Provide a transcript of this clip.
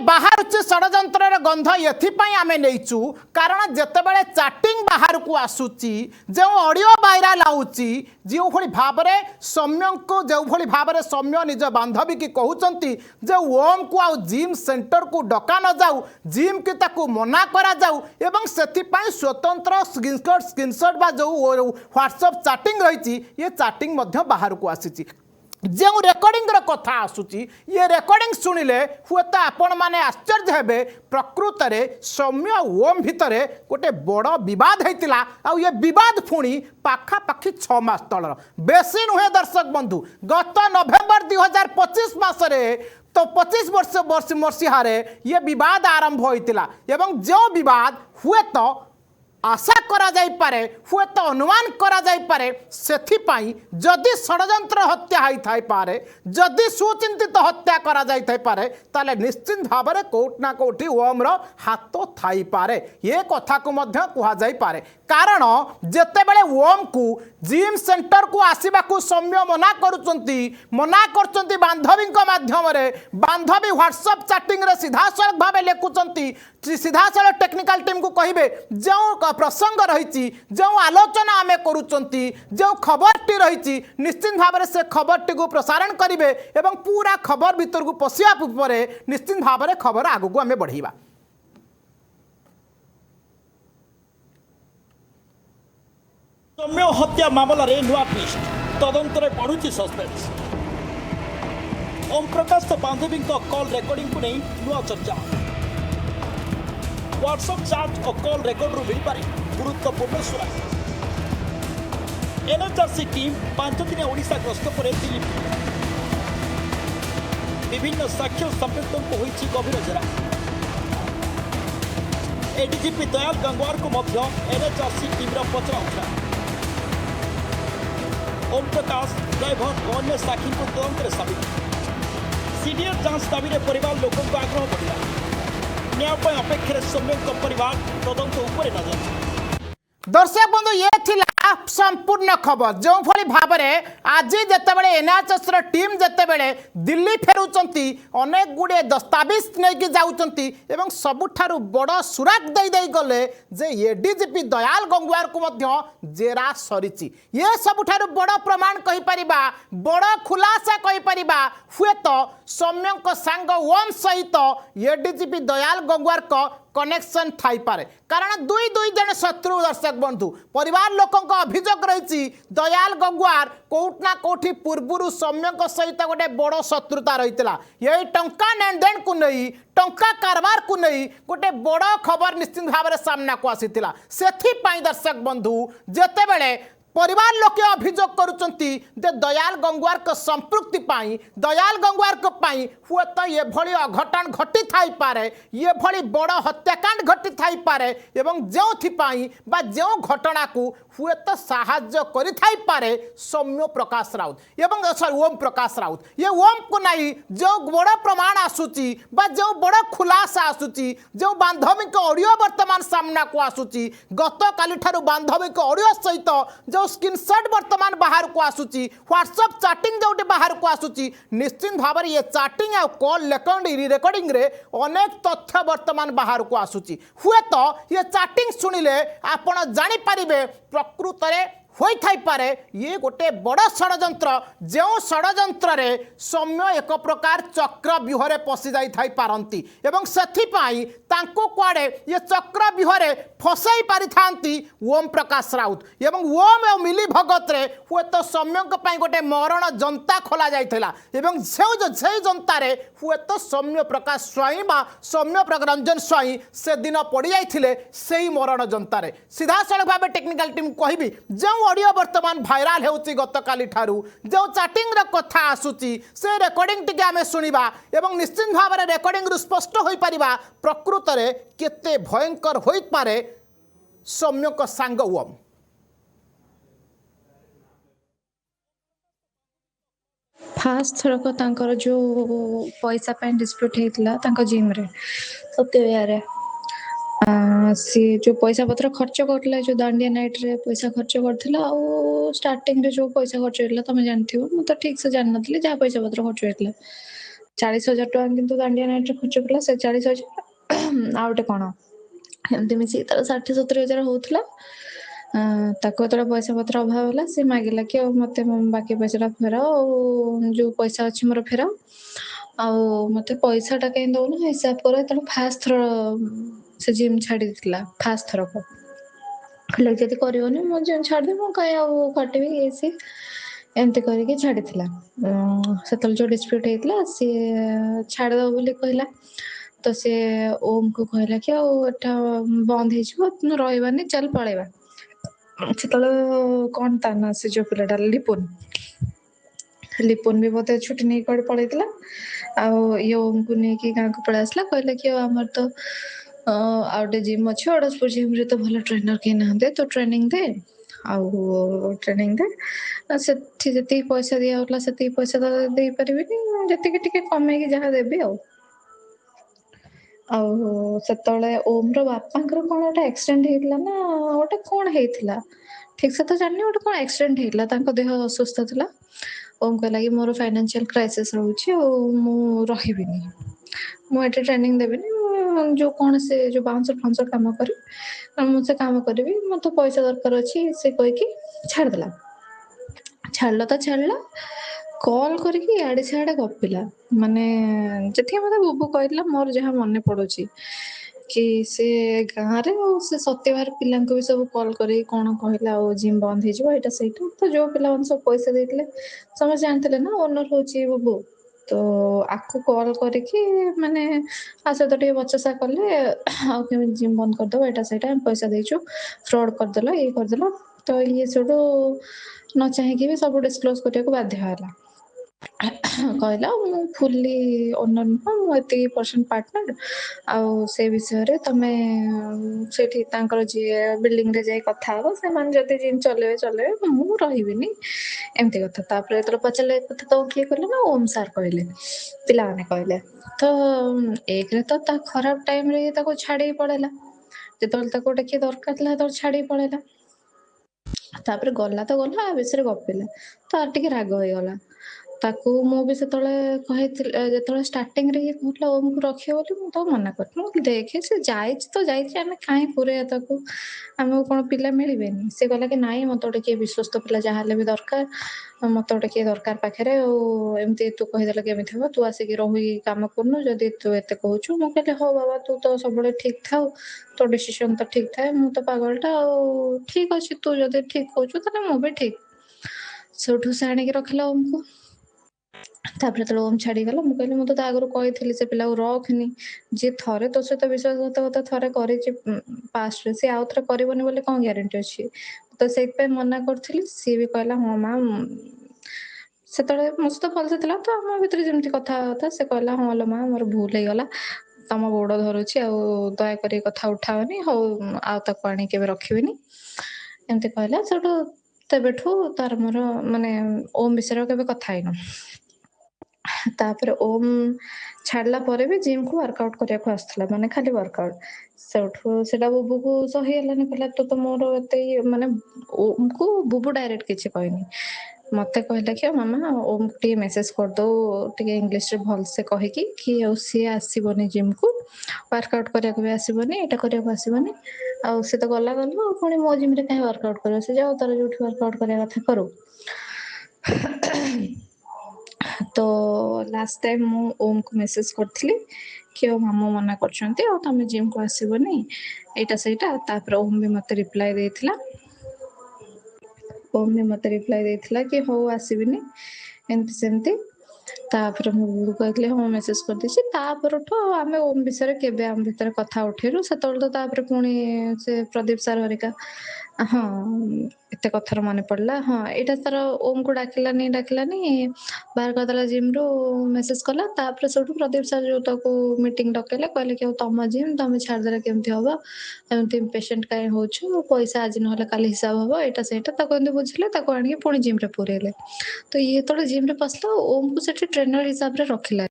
बाहर षड्यंत्र गंध एपाई आम नहींचु कारण जितेबाला चाटिंग बाहर को आसूची जो ऑडियो वायरल आउची जो भली भाव में सौम्य को जो भली भाव में सौम्य निज बांधवी की कहते जो ओम को आउ जिम सेंटर को डका न जाऊ जिम की ताकू मना करा जाऊ एवं से स्वतंत्र स्क्रीनशॉट बा जो व्हाट्सएप चाटिंग रही ये चाटिंग बाहर को आसी जो रेकर्डिंग कथा आसूची ये रेकर्डिंग शुणिले हुए तो आपण मैंने आश्चर्य हेबे प्रकृत में सौम्य ओम भितर गोटे बड़ बद होता आ ये बद पुणी पाखापाखि 6 मास तलर बेसी नुहे दर्शक बंधु गत नवेम्बर 2025 मसरे तो 25 मसीह ये बद आरंभ होता एवं जो बद हुए तो आशा करा जाई पारे हुए तो अनुमान करा जाई पारे सेथिपाई जदि षड्यंत्र हत्या होई पारे जदि सुचिंतित हत्या करा जाई थाई पारे ताले निश्चित भाव में कोर्ट ना कोठी ओम रो हाथ थाई पारे ये कथा को मध्य कहा जाई पारे कारण जेतेबेले ओम को जिम सेंटर को आसीबा को सौम्य मना करचंती बांधवी माध्यम रे बांधवी व्हाट्सएप चैटिंग रे सीधा सड़क भाव लिखुचंती सीधा सड़क टेक्निकल टीम को कहिबे जो प्रसंग रही जो आलोचना आमे करुचंती जो खबरटी रही निश्चित भाव में से खबरटी को प्रसारण करेंगे एवं पूरा खबर भीतर को पशिया पर निश्चित भाव में खबर आगू आमे बढ़ाइबा। सौम्य हत्या मामला रे नुआ ट्विस्ट तदंतरे बढ़ुची सस्पेंस ओम प्रकाश तो बांधवी कॉल रेकर्डिंग को नहीं नुआ चर्चा व्हाट्सएप चैट और कॉल रेकर्ड रू मिल पारे गुरुत्वपूर्ण सुराग एनएचआरसी टीम 5 दिन ओडिशा गस्त पर दिल्ली विभिन्न साक्ष्य संपृक्तों को होइछि गभीर जरा एडीजीपी दयाल गंगवार को मध्य एनएचआरसी टीम रा पचरा ओम प्रकाश ड्राइवर अन्य साक्षी को तदंतर साबित सीडीआर जांच दाबी परिवार लोकों को आग्रह बढ़ला न्याय अपेक्षा सौम्य परिवार तदंत उपर नजर। दर्शक बंधु ये थिला संपूर्ण खबर जो भली भाव में आज जितेबाला एनएचएस टीम जितेबाला दिल्ली फेरुचंती अनेक गुड़े दस्तावेज नहीं जाउचंती एवं सबुठारु बड़ सुराग दे गले जे एडीजीपी दयाल गंगवार को मध्य जेरा सरीची ये सबुठारु बड़ प्रमाण कहि परिबा बड़ खुलासा कहि परिबा हुए तो सौम्य सांग ओम सहित एडीजीपी दयाल गंगवार को कनेक्शन थाई पारे कारण दुई जन शत्रु दर्शक बंधु परिवार लोकों का अभियोग रही दयाल गंगवार कोट ना कोठी पूर्व सौम्य सहित गोटे बड़ शत्रुता रही यही टंका लेन देन को नहीं टंका कारबार को नहीं गोटे बड़ खबर निश्चित भाव में सामना को आसीथिला सेथिपाई दर्शक बंधु जेतेबेले परिवार लोके अभियोग करुचंती जे दयाल गंगवार को संपृक्ति पाई दयाल गंगवार को पाई हुए तो ये भली अघटन घटी थाई पारे ये भली बड़ हत्याकांड घटी थाई पारे एवं जो थिपाई बा जो घटना को हुए तो साहाय्य करि थाई पारे सौम्य प्रकाश राउत एवं सॉरी ओम प्रकाश राउत ये ओम को नहीं जो बड़ प्रमाण आसुची बा जो बड़ खुलासा आसुची जो बांधवी को ऑडियो वर्तमान सामना को आसुची गत काली ठारू बांधवी को ऑडियो सहित जो स्क्रीनशॉट वर्तमान बाहर को आसुची व्हाट्सएप चैटिंग जो बाहर को आसुची निश्चित भाव में ये चैटिंग आ कॉल रेकर्डिंग रे अनेक तथ्य वर्तमान बाहर को आसुची हुए तो ये चैटिंग शुणिले आपण जानि परिबे प्रकृत रे होई थाई पारे ये गोटे बड़ षड्यंत्र जो षड्यंत्र रे सौम्य एक प्रकार चक्र व्यूहरे पशि जाई थाई पारंती एवं सेथिपाई तांको कुआडे ये चक्र व्यूहरे फसाई पारि थांती ओम प्रकाश राउत एवं ओम और मिली भगत रे हुए तो सौम्य पई गोटे मरण जनता खोला जाइथिला एवं से जनता रे हुए तो सौम्य प्रकाश स्वाई बा सौम्य रंजन स्वाई से दिन पड़ी जाइथिले सेही मरण जनता रे सीधा सड़क भाव टेक्निकल टीम कहबी जो ऑडियो वर्तमान भाइराल होउची गतकाली ठारू जो चैटिंग रे कथा आसुची से रेकर्डिंग टिके आमे सुनिबा एवं निश्चित भाव में रेकर्डिंग रु स्पष्ट होई परिबा प्रकृत रे केते भयंकर होई पारे सौम्य को सांग ओम। फास्ट थरक तांकर जो पैसा पे डिस्प्यूट हेतला तांकर जिम रे सत्य यारे सी जो पैसा पत्र खर्च करला जो दांडिया नाइट रे पैसा खर्च करथिला आ स्टार्टिंग रे जो पैसा खर्च हेतला तमे जानथियो म तो ठीक से जान नथली जा पैसा पत्र खर्च हेतला 40,000 ଟଙ୍କା କିନ୍ତୁ ଦାଣ୍ଡିଆ ନାଇଟ୍ରେ ଖର୍ଚ୍ଚ କଲା। ସେ 40,000 ଆଉ ଗୋଟେ କଣ ଏମିତି ମିଶିକି ତାର 60-70,000 ହଉଥିଲା। ତାକୁ ଯେତେବେଳେ ପଇସା ପତ୍ର ଅଭାବ ହେଲା ସେ ମାଗିଲା କି ଆଉ ମତେ ବାକି ପଇସାଟା ଫେରାଅ, ଆଉ ଯୋଉ ପଇସା ଅଛି ମୋର ଫେରାଅ, ଆଉ ମତେ ପଇସାଟା କାହିଁ ଦଉନ ହିସାବ କର। ଯେତେବେଳେ ଫାଷ୍ଟ ଥର ସେ ଜିମ୍ ଛାଡି ଦେଇଥିଲା, ଫାଷ୍ଟ ଥରକ କହିଲା ଯଦି କରିବନି ମୁଁ ଜିମ୍ ଛାଡିଦେବି, ମୁଁ କାହିଁ ଆଉ କାଟିବି ଇଏ ସିଏ ଏମିତି କରିକି ଛାଡିଥିଲା। ସେତେବେଳେ ଯୋଉ ଡିସ୍ପ୍ୟୁଟ ହେଇଥିଲା ସିଏ ଛାଡିଦବ ବୋଲି କହିଲା, ତ ସିଏ ଓମ୍ କୁ କହିଲା କି ଆଉ ଏଟା ବନ୍ଦ ହେଇଯିବ, ରହିବାନି, ଚାଲ ପଳେଇବା। ସେତେବେଳେ କଣ ତା ନା ସେ ଯୋଉ ପିଲାଟା ଲିପୁନ ବି ବୋଧେ ଛୁଟି ନେଇକି କୁଆଡେ ପଳେଇଥିଲା। ଆଉ ଇଏ ଓମକୁ ନେଇକି ଗାଁକୁ ପଳେଇ ଆସିଲା, କହିଲା କି ଆଉ ଆମର ତ ଆଉ ଗୋଟେ ଜିମ୍ ଅଛି, ଅଡ଼ଶପୁର ଜିମ୍ ରେ ତ ଭଲ ଟ୍ରେନର କେହି ନାହାନ୍ତି, ତୁ ଟ୍ରେନିଂ ଦେ, ଆଉ ଟ୍ରେନିଂ ଦେ। ସେଠି ଯେତିକି ପଇସା ଦିଆ ହଉଥିଲା ସେତିକି ପଇସା ତ ଦେଇପାରିବିନି, ଯେତିକି ଟିକେ କମେଇକି ଯାହା ଦେବି ଆଉ। ଆଉ ସେତେବେଳେ ଓମ ର ବାପାଙ୍କର କଣ ଗୋଟେ ଆକ୍ସିଡେଣ୍ଟ ହେଇଥିଲା ନା ଗୋଟେ କଣ ହେଇଥିଲା ଠିକ ସେ ତ ଜାଣିନି, ଗୋଟେ କଣ ଆକ୍ସିଡେଣ୍ଟ ହେଇଥିଲା, ତାଙ୍କ ଦେହ ଅସୁସ୍ଥ ଥିଲା। ଓମ କହିଲା କି ମୋର ଫାଇନାନ୍ସିଆଲ କ୍ରାଇସିସ୍ ରହୁଛି ଆଉ ମୁଁ ରହିବିନି, ମୁଁ ଏଠି ଟ୍ରେନିଂ ଦେବିନି, ଯୋଉ କଣ ସେ ଯୋଉ ବାଉନ୍ସର ଫାଉନ୍ସର କାମ କରେ ମୁଁ ସେ କାମ କରିବି, ମତେ ପଇସା ଦରକାର ଅଛି, ସେ କହିକି ଛାଡିଦେଲା। ଛାଡିଲା ତ ଛାଡିଲା, କଲ୍ କରିକି ଇଆଡେ ସିଆଡେ ଗପିଲା। ମାନେ ଯେତିକି ମତେ ବୁବୁ କହିଥିଲା ମୋର ଯାହା ମନେ ପଡୁଛି କି ସେ ଗାଁରେ ଆଉ ସେ ସତ୍ୟଭାର ପିଲାଙ୍କୁ ବି ସବୁ କଲ୍ କରିକି କଣ କହିଲା, ଆଉ ଜିମ୍ ବନ୍ଦ ହେଇଯିବ ଏଇଟା ସେଇଟା। ତ ଯୋଉ ପିଲାମାନେ ସବୁ ପଇସା ଦେଇଥିଲେ ସମସ୍ତେ ଜାଣିଥିଲେ ନା ଓନର ହଉଛି ବୁବୁ, ତ ଆକୁ କଲ୍ କରିକି ମାନେ ଆ ସହିତ ଟିକେ ବଚସା କଲେ, ଆଉ କେମିତି ଜିମ୍ ବନ୍ଦ କରିଦବ ଏଇଟା ସେଇଟା, ପଇସା ଦେଇଛୁ, ଫ୍ରଡ କରିଦେଲ, ଇଏ କରିଦେଲ। ତ ଇଏ ସେଠୁ ନ ଚାହିଁକି ବି ସବୁ ଡିସକ୍ଲୋଜ କରିବାକୁ ବାଧ୍ୟ ହେଲା। କହିଲା ମୁଁ ଫୁଲି ଓନର ନୁହଁ, ମୁଁ ଏତିକି ପରସେଣ୍ଟ ପାର୍ଟନର, ଆଉ ସେ ବିଷୟରେ ତମେ ସେଠି ତାଙ୍କର ଯିଏ ବିଲ୍ଡିଂ ରେ ଯାଇ କଥା ହବ, ସେମାନେ ଯଦି ଜିମ୍ ଚଲେଇବେ ଚଲେଇବେ, ମୁଁ ରହିବିନି, ଏମିତି କଥା। ତାପରେ ଯେତେବେଳେ ପଚାରିଲେ ଏ କଥା ତମକୁ କିଏ କହିଲେ, ନା ଓମ ସାର୍ କହିଲେ, ପିଲାମାନେ କହିଲେ। ତ ଏକରେ ତ ତା ଖରାପ ଟାଇମ ରେ ତାକୁ ଛାଡିକି ପଳେଇଲା, ଯେତେବେଳେ ତାକୁ ଗୋଟେ କିଏ ଦରକାର ଥିଲା ସେତେବେଳେ ଛାଡିକି ପଳେଇଲା। ତାପରେ ଗଲା ତ ଗଲା, ଆ ବିଷୟରେ ଗପିଲା, ତାର ଟିକେ ରାଗ ହେଇଗଲା। ତାକୁ ମୁଁ ବି ସେତେବେଳେ କହିଥିଲି, ଯେତେବେଳେ ଷ୍ଟାର୍ଟିଂ ରେ ଇଏ କହୁଥିଲା ଓମକୁ ରଖିବ ବୋଲି, ମୁଁ ତାକୁ ମନା କରିଥିଲି, ମୁଁ ଦେଖେ ସେ ଯାଇଛି ତ ଯାଇଛି, ଆମେ କାହିଁ ପୁରେଇବା ତାକୁ, ଆମକୁ କଣ ପିଲା ମିଳିବେନି। ସେ କହିଲା କି ନାଇଁ ମତେ ଗୋଟେ କିଏ ବିଶ୍ୱସ୍ତ ପିଲା ଯାହାହେଲେ ବି ଦରକାର, ମତେ ଗୋଟେ କିଏ ଦରକାର ପାଖରେ, ଆଉ ଏମିତି ତୁ କହିଦେଲେ କେମିତି ହବ, ତୁ ଆସିକି ରହିକି କାମ କରୁନୁ ଯଦି ତୁ ଏତେ କହୁଛୁ। ମୁଁ କହିଲି ହଉ ବାବା ତୁ ତ ସବୁବେଳେ ଠିକ ଥାଉ, ତୋ ଡିସିସନ ତ ଠିକ ଥାଏ, ମୁଁ ତ ପାଗଳଟା, ଆଉ ଠିକ ଅଛି ତୁ ଯଦି ଠିକ କହୁଛୁ ତାହେଲେ ମୁଁ ବି ଠିକ। ସେଉଠୁ ସେ ଆଣିକି ରଖିଲା ଓମକୁ। ତାପରେ ଯେତେବେଳେ ଓମ ଛାଡିଗଲା, ମୁଁ କହିଲି ମୁଁ ତ ତା ଆଗରୁ କହିଥିଲି ସେ ପିଲାକୁ ରଖନି, ଯିଏ ଥରେ ତୋ ସହିତ ବିଶ୍ୱାସଘାତକତା ଥରେ କରିଛି ପାଷ୍ଟରେ, ସେ ଆଉ ଥରେ କରିବନି ବୋଲି କଣ ଗ୍ୟାରେଣ୍ଟି ଅଛି। ତ ସେଇଥିପାଇଁ ମନା କରୁଥିଲି, ସିଏ ବି କହିଲା ହଁ ମା, ସେତେବେଳେ ମୋ ସହିତ ଭଲସେ ଥିଲା ତ ଆମ ଭିତରେ ଯେମିତି କଥା, ସେ କହିଲା ହଁ ଲୋ ମା ମୋର ଭୁଲ ହେଇଗଲା, ତମ ଗୋଡ ଧରୁଛି, ଆଉ ଦୟାକରି କଥା ଉଠାଅନି, ହଉ ଆଉ ତାକୁ ଆଣି କେବେ ରଖିବିନି, ଏମିତି କହିଲା। ସେଠୁ ତେବେଠୁ ତାର ମୋର ମାନେ ଓମ ବିଷୟରେ ଆଉ କେବେ କଥା ହେଇନୁ। ତାପରେ ଓମ ଛାଡିଲା ପରେ ବି ଜିମ୍ କୁ ୱାର୍କ ଆଉଟ କରିବାକୁ ଆସୁଥିଲା, ମାନେ ଖାଲି ୱାର୍କ ଆଉଟ। ସେଠୁ ସେଟା ବୁବୁକୁ ସହି ହେଲାନି, କହିଲା ତୁ ତ ମୋର ଏତେ ମାନେ ଓମକୁ ବୁବୁ ଡାଇରେକ୍ଟ କିଛି କହିନି, ମତେ କହିଲା କି ମାମା ଓମକୁ ଟିକେ ମେସେଜ କରିଦଉ ଟିକେ ଇଂଲିଶରେ ଭଲସେ କହିକି କି ଆଉ ସିଏ ଆସିବନି ଜିମ୍ କୁ, ୱାର୍କ ଆଉଟ କରିବାକୁ ବି ଆସିବନି, ଏଇଟା କରିବାକୁ ଆସିବନି, ଆଉ ସେ ତ ଗଲା ଆଉ ପୁଣି ମୋ ଜିମ୍ ରେ କାହିଁ ୱାର୍କ ଆଉଟ କରିବ, ସେ ଯାଉ ତାର ଯୋଉଠି ୱାର୍କ ଆଉଟ କରିବା କଥା କରୁ। ତ ଲାଷ୍ଟ ଟାଇମ ମୁଁ ଓମକୁ ମେସେଜ କରିଥିଲି କି ଆଉ ମାମୁଁ ମନା କରୁଛନ୍ତି, ଆଉ ତମେ ଜିମ୍ କୁ ଆସିବନି, ଏଇଟା ସେଇଟା। ତାପରେ ଓମ ବି ମତେ ରିପ୍ଲାଏ ଦେଇଥିଲା, ଓମ ବି ମତେ ରିପ୍ଲାଏ ଦେଇଥିଲା କି ହଉ ଆସିବିନି, ଏମିତି ସେମିତି। ତାପରେ ମୁଁ କହିଥିଲି ହଁ ମେସେଜ କରିଦେଇଛି। ତାପରଠୁ ଆମେ ଓମ ବିଷୟରେ କେବେ ଆମ ଭିତରେ କଥା ଉଠେଇଲୁ। ସେତେବେଳେ ତ ତାପରେ ପୁଣି ସେ ପ୍ରଦୀପ ସାର୍ ହରିକା, ହଁ ଏତେ କଥାର ମନେ ପଡିଲା, ହଁ ଏଇଟା ତାର ଓମକୁ ଡାକିଲାନି ବାହାର କରିଦେଲା ଜିମ୍ ରୁ, ମେସେଜ କଲା। ତାପରେ ସେଠୁ ପ୍ରଦୀପ ସାର୍ ଯୋଉ ତାକୁ ମିଟିଂ ଡକେଇଲେ, କହିଲେ କି ଆଉ ତମ ଜିମ୍ ତମେ ଛାଡିଦେଲେ କେମିତି ହବ, ଏମିତି ପେସେଣ୍ଟ କାହିଁ ହଉଛୁ, ପଇସା ଆଜି ନହେଲେ କାଲି ହିସାବ ହବ, ଏଇଟା ସେଇଟା ତାକୁ ଏମିତି ବୁଝିଲେ। ତାକୁ ଆଣିକି ପୁଣି ଜିମ୍ ରେ ପୁରେଇଲେ। ତ ଇଏ ଯେତେବେଳେ ଜିମ୍ ରେ ପଶିଲା ଓମକୁ ସେଠି ଟ୍ରେନର ହିସାବରେ ରଖିଲା।